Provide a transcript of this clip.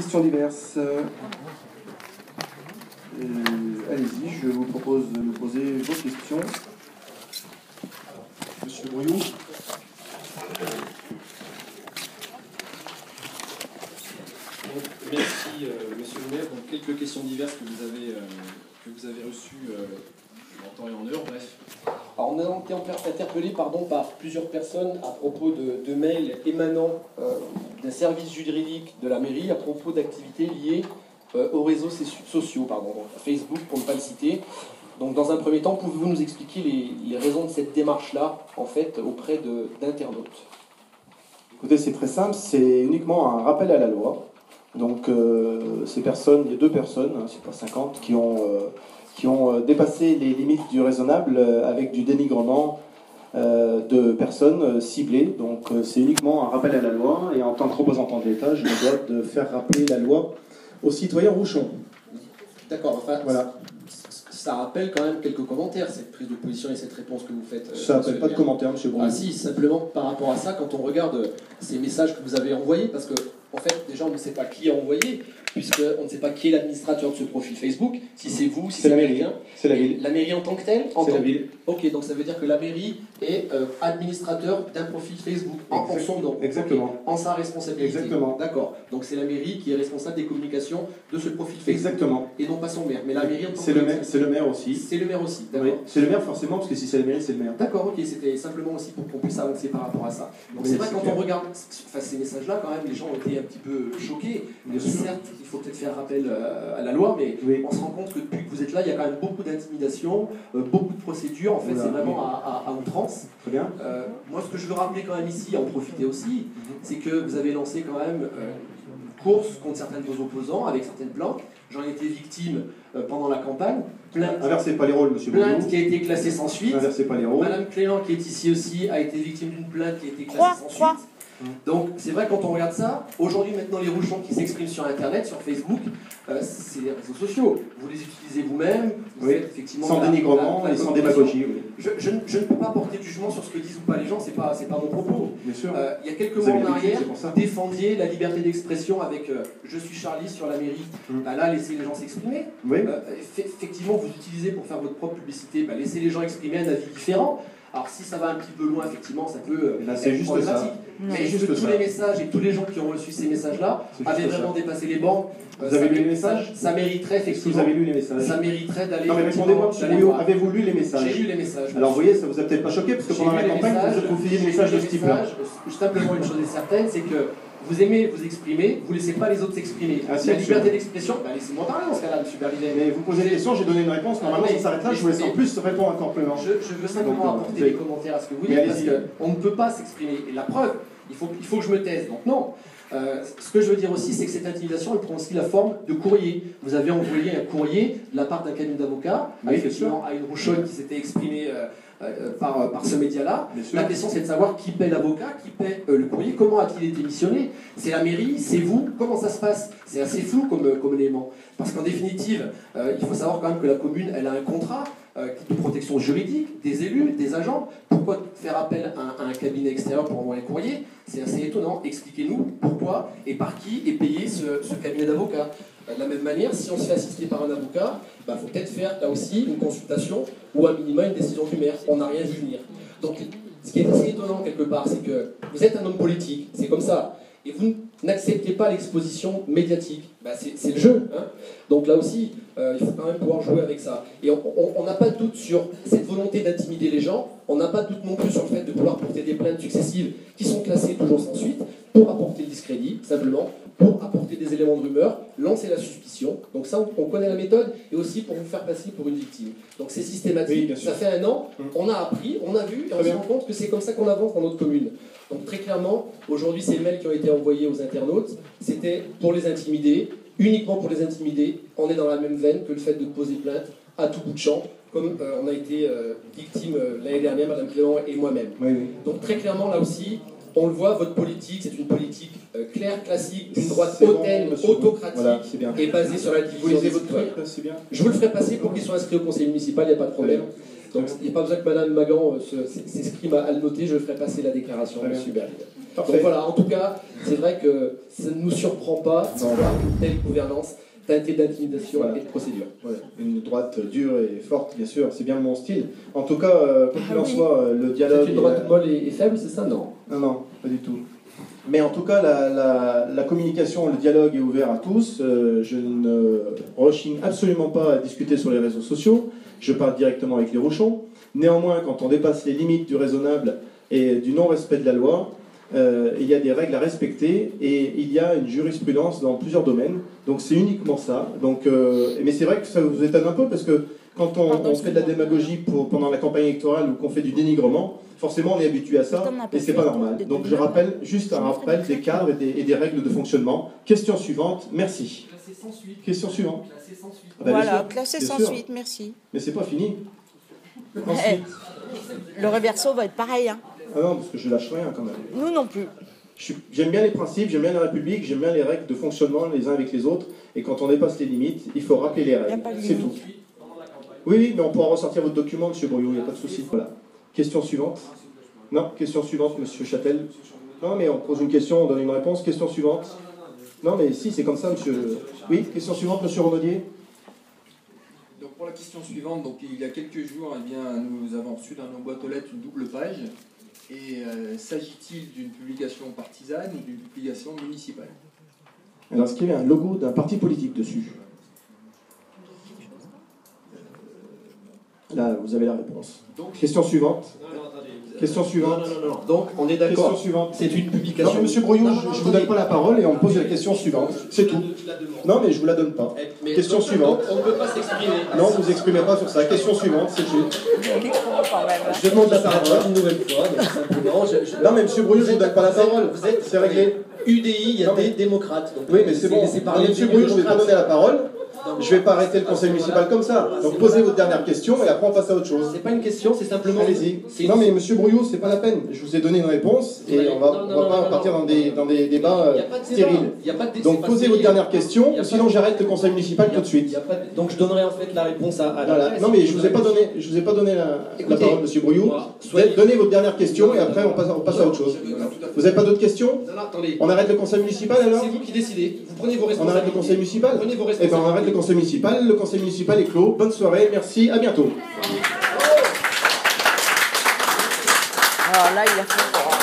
Questions diverses. Allez-y, je vous propose de me poser vos questions. Monsieur Brouillou. Merci, monsieur le maire. Donc, quelques questions diverses que vous avez reçues en temps et en heure, bref. Alors, on a été interpellé par plusieurs personnes à propos de mails émanant d'un service juridique de la mairie à propos d'activités liées aux réseaux sociaux, donc Facebook pour ne pas le citer. Donc, dans un premier temps, pouvez-vous nous expliquer les raisons de cette démarche-là, en fait, auprès d'internautes? Écoutez, c'est très simple, c'est uniquement un rappel à la loi. Donc, ces personnes, il y a 2 personnes, hein, c'est pas 50, qui ont dépassé les limites du raisonnable avec du dénigrement de personnes ciblées. Donc, c'est uniquement un rappel à la loi. Et en tant que représentant de l'État, je me dois de faire rappeler la loi aux citoyens rouchons. D'accord, enfin, voilà. Ça rappelle quand même quelques commentaires, cette prise de position et cette réponse que vous faites. Ça n'appelle pas de commentaires, monsieur Brouillon. Ah si, simplement par rapport à ça, quand on regarde ces messages que vous avez envoyés, parce que, en fait, déjà, on ne sait pas qui a envoyé, puisqu'on ne sait pas qui est l'administrateur de ce profil Facebook, si c'est vous, si c'est la mairie. quelqu'un. C'est la ville. La mairie en tant que telle C'est la ville. Ok, donc ça veut dire que la mairie est administrateur d'un profil Facebook, en son nom. Exactement. Okay. En sa responsabilité. Exactement. D'accord. Donc c'est la mairie qui est responsable des communications de ce profil Facebook. Exactement. Et non pas son maire. Mais la mairie en tant que c'est le maire aussi. C'est le maire aussi, d'accord. Oui, c'est le maire forcément, parce que si c'est la mairie, c'est le maire. D'accord, ok, c'était simplement aussi pour qu'on puisse avancer par rapport à ça. Donc c'est vrai, quand on regarde ces messages-là, quand même, les gens ont été un petit peu choqués. Certes, il faut peut-être faire rappel à la loi, mais on se rend compte que depuis que vous êtes là, il y a quand même beaucoup d'intimidation, beaucoup de procédures. En fait, c'est vraiment à outrance. Très bien. Moi, ce que je veux rappeler quand même ici, en profiter aussi, c'est que vous avez lancé quand même une course contre certains de vos opposants avec certaines plaintes. J'en ai été victime pendant la campagne. Inversez pas les rôles, monsieur Brouillon. Plainte qui a été classée sans suite. Inversez pas les rôles. Madame Cléant, qui est ici aussi, a été victime d'une plainte qui a été classée sans suite. Donc, c'est vrai, quand on regarde ça, aujourd'hui, maintenant, les rouchons qui s'expriment sur Internet, sur Facebook, c'est les réseaux sociaux. Vous les utilisez vous-même, vous êtes effectivement... Sans dénigrement et sans démagogie, oui. Je ne peux pas porter de jugement sur ce que disent ou pas les gens, c'est pas mon propos. Bien sûr. Il y a quelques mois en arrière, vous défendiez la liberté d'expression avec je suis Charlie sur la mairie. Là, laissez les gens s'exprimer. Oui. Effectivement, vous utilisez pour faire votre propre publicité, laissez les gens exprimer un avis différent. Alors si ça va un petit peu loin, effectivement, ça peut être problématique. Mais juste tous les messages et tous les gens qui ont reçu ces messages-là avaient vraiment dépassé les bornes. Vous avez lu les messages? Ça mériterait effectivement. Vous avez lu les messages? Ça mériterait d'aller. Non mais répondez-moi, monsieur Brouillon, avez-vous lu les messages? J'ai lu les messages. Alors vous voyez, ça vous a peut-être pas choqué, parce que pendant la campagne, vous trouviez des messages de ce type-là. Simplement une chose est certaine, c'est que vous aimez vous exprimer, vous ne laissez pas les autres s'exprimer. La liberté d'expression, laissez-moi parler dans ce cas-là, monsieur Berlinet. Mais vous posez des questions, j'ai donné une réponse, normalement ça s'arrête là, je vous laisse en plus répondre encore plus. Je veux simplement apporter des commentaires à ce que vous dites, parce qu'on ne peut pas s'exprimer. Et la preuve, il faut que je me taise, donc non. Ce que je veux dire aussi, c'est que cette intimidation, elle prend aussi la forme de courrier. Vous avez envoyé un courrier de la part d'un cabinet d'avocats, effectivement, à une rouchonne qui s'était exprimée par ce média-là. La question, c'est de savoir qui paie l'avocat, qui paie le courrier, comment a-t-il été missionné? C'est la mairie, c'est vous, comment ça se passe? C'est assez flou comme élément. Parce qu'en définitive, il faut savoir quand même que la commune, elle a un contrat de protection juridique, des élus, des agents. Pourquoi faire appel à un cabinet extérieur pour envoyer un courrier? C'est assez étonnant. Expliquez-nous pourquoi et par qui est payé ce cabinet d'avocats. De la même manière, si on se fait assister par un avocat, il faut peut-être faire là aussi une consultation ou à minima une décision du maire. On n'a rien vu venir. Donc, ce qui est assez étonnant quelque part, c'est que vous êtes un homme politique, c'est comme ça, et vous n'acceptez pas l'exposition médiatique. C'est le jeu. Hein. Donc là aussi, il faut quand même pouvoir jouer avec ça. Et on n'a pas de doute sur cette volonté d'intimider les gens, on n'a pas de doute non plus sur le fait de vouloir porter des plaintes successives qui sont classées toujours sans suite, pour apporter le discrédit, simplement, pour apporter des éléments de rumeur, lancer la suspicion. Donc ça, on connaît la méthode, et aussi pour vous faire passer pour une victime. Donc c'est systématique, oui, ça fait 1 an, on a appris, on a vu, et on se rend compte que c'est comme ça qu'on avance dans notre commune. Donc très clairement, aujourd'hui, ces mails qui ont été envoyés aux internautes, c'était pour les intimider, uniquement pour les intimider. On est dans la même veine que le fait de poser plainte à tout bout de champ, comme on a été victime l'année dernière, Madame Clément et moi-même. Oui, oui. Donc très clairement, là aussi, on le voit, votre politique, c'est une politique claire, classique, d'une droite hautaine, autocratique, voilà, et basée sur la division. Vous lisez votre truc, c'est bien. Je vous le ferai passer pour qu'il soit inscrit au conseil municipal, il n'y a pas de problème. Donc il n'y a pas besoin que Madame Magan s'exprime à le noter, je ferai passer la déclaration à M. Berlinet. Parfait. Donc voilà, en tout cas, c'est vrai que ça ne nous surprend pas d'avoir une telle gouvernance teintée d'intimidation et de procédure. Ouais, une droite dure et forte, bien sûr, c'est bien mon style. En tout cas, quoi qu'il en oui. soit, le dialogue... C'est une droite molle et faible, c'est ça? Non. Non, pas du tout. Mais en tout cas, la communication, le dialogue est ouvert à tous. Je ne rechigne absolument pas à discuter sur les réseaux sociaux. Je parle directement avec les rouchons. Néanmoins, quand on dépasse les limites du raisonnable et du non-respect de la loi, il y a des règles à respecter et il y a une jurisprudence dans plusieurs domaines. Donc c'est uniquement ça. Donc, mais c'est vrai que ça vous étonne un peu parce que quand on fait de la démagogie pendant la campagne électorale ou qu'on fait du dénigrement, forcément on est habitué à ça et c'est pas normal. Donc je rappelle juste un rappel des cadres et des règles de fonctionnement. Question suivante, merci. Classé sans suite. Question suivante. Classé sans suite. Ah bah, bien Voilà, sûr, classé bien sans sûr. suite, merci. Mais c'est pas fini. Eh, Ensuite. le reverso va être pareil. Hein. Ah non, parce que je lâche rien quand même. Nous non plus. J'aime bien les principes, j'aime bien la République, j'aime bien les règles de fonctionnement les uns avec les autres. Et quand on dépasse les limites, il faut rappeler les Y a règles. pas de C'est limite. tout. Oui, mais on pourra ressortir votre document, monsieur Brouillot, il n'y a pas de souci. Voilà. Question suivante. Non, question suivante, monsieur Châtel. Non, mais on pose une question, on donne une réponse. Question suivante. Non, mais si, c'est comme ça, monsieur. Oui, question suivante, monsieur Renaudier. Donc pour la question suivante, donc il y a quelques jours, eh bien, nous avons reçu dans nos boîtes aux lettres une double page. Et s'agit-il d'une publication partisane ou d'une publication municipale? Alors, est-ce qu'il y avait un logo d'un parti politique dessus? Là, vous avez la réponse. Donc, Question suivante. Question suivante. non. Donc, on est Question d'accord. suivante. C'est une publication. Non, mais monsieur Brouillot, Non, je ne vous donne pas la parole et on me pose la question suivante. C'est tout. Non, mais je ne vous la donne pas. Mais Question donc, suivante. On ne peut pas s'exprimer. Non, vous vous exprimez pas sur ça. Question suivante, c'est tout. Quand même. Hein. Je demande la parole. Une nouvelle fois, donc simplement. Non, mais monsieur Brouillot, je ne vous donne pas la parole. Vous êtes C'est réglé. UDI, il y a Non, mais- des démocrates. Donc, Oui, mais c'est bon. laissez parler Monsieur des Brouillot, je ne vais pas démocrates. donner la parole. Je ne vais pas arrêter le conseil municipal comme ça. Donc posez votre dernière question et après on passe à autre chose. C'est pas une question, c'est simplement. Allez-y. c'est Non une- mais monsieur Brouillot, c'est pas la peine. Je vous ai donné une réponse et on va pas partir dans des débats Il y a pas de débat. stériles. Il y a pas de dé- Donc c'est pas posez sérieux. votre dernière question, Il y a ou pas sinon de- j'arrête le conseil municipal Il y a- tout de suite. il y a pas de- Donc je donnerai en fait la réponse à la Voilà. presse. Non mais je vous ai pas donné la Écoutez, parole, monsieur Brouillot. moi, soyez- Donnez votre dernière question et après on passe à autre chose. Vous n'avez pas d'autres questions? Non, attendez. On arrête le conseil municipal alors? C'est vous qui décidez. Vous prenez vos On responsabilités. arrête le conseil municipal? Prenez vos Eh ben responsabilités. on arrête le conseil municipal. Le conseil municipal est clos. Bonne soirée, merci, à bientôt. Alors là, il a fait fort.